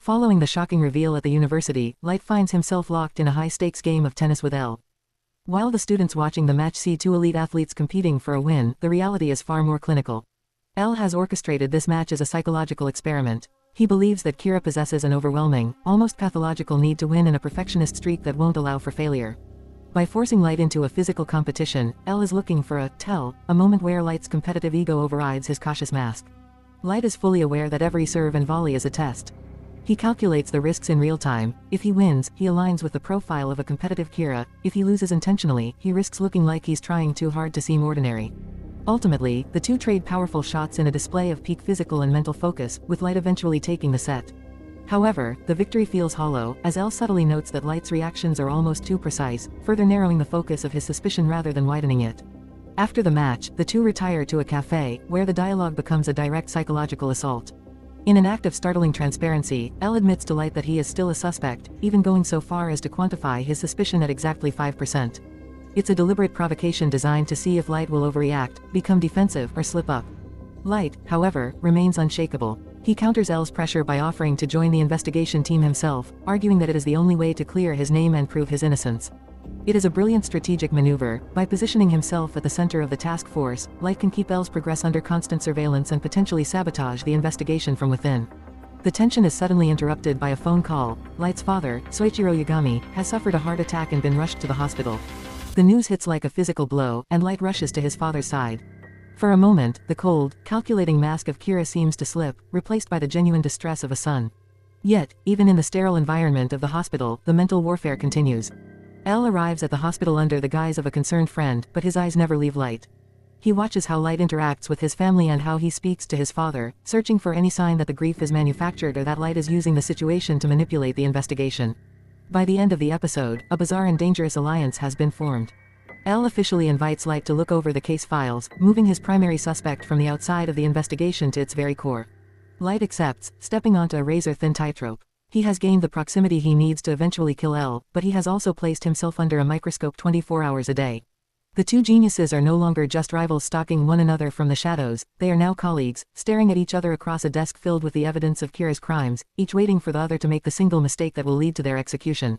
Following the shocking reveal at the university, Light finds himself locked in a high-stakes game of tennis with Elle. While the students watching the match see two elite athletes competing for a win, the reality is far more clinical. Elle has orchestrated this match as a psychological experiment. He believes that Kira possesses an overwhelming, almost pathological need to win in a perfectionist streak that won't allow for failure. By forcing Light into a physical competition, Elle is looking for a moment where Light's competitive ego overrides his cautious mask. Light is fully aware that every serve and volley is a test. He calculates the risks in real time. If he wins, he aligns with the profile of a competitive Kira. If he loses intentionally, he risks looking like he's trying too hard to seem ordinary. Ultimately, the two trade powerful shots in a display of peak physical and mental focus, with Light eventually taking the set. However, the victory feels hollow, as Elle subtly notes that Light's reactions are almost too precise, further narrowing the focus of his suspicion rather than widening it. After the match, the two retire to a cafe, where the dialogue becomes a direct psychological assault. In an act of startling transparency, Elle admits to Light that he is still a suspect, even going so far as to quantify his suspicion at exactly 5%. It's a deliberate provocation designed to see if Light will overreact, become defensive, or slip up. Light, however, remains unshakable. He counters Elle's pressure by offering to join the investigation team himself, arguing that it is the only way to clear his name and prove his innocence. It is a brilliant strategic maneuver. By positioning himself at the center of the task force, Light can keep Elle's progress under constant surveillance and potentially sabotage the investigation from within. The tension is suddenly interrupted by a phone call. Light's father, Soichiro Yagami, has suffered a heart attack and been rushed to the hospital. The news hits like a physical blow, and Light rushes to his father's side. For a moment, the cold, calculating mask of Kira seems to slip, replaced by the genuine distress of a son. Yet, even in the sterile environment of the hospital, the mental warfare continues. Elle arrives at the hospital under the guise of a concerned friend, but his eyes never leave Light. He watches how Light interacts with his family and how he speaks to his father, searching for any sign that the grief is manufactured or that Light is using the situation to manipulate the investigation. By the end of the episode, a bizarre and dangerous alliance has been formed. Elle officially invites Light to look over the case files, moving his primary suspect from the outside of the investigation to its very core. Light accepts, stepping onto a razor-thin tightrope. He has gained the proximity he needs to eventually kill Elle, but he has also placed himself under a microscope 24 hours a day. The two geniuses are no longer just rivals stalking one another from the shadows, they are now colleagues, staring at each other across a desk filled with the evidence of Kira's crimes, each waiting for the other to make the single mistake that will lead to their execution.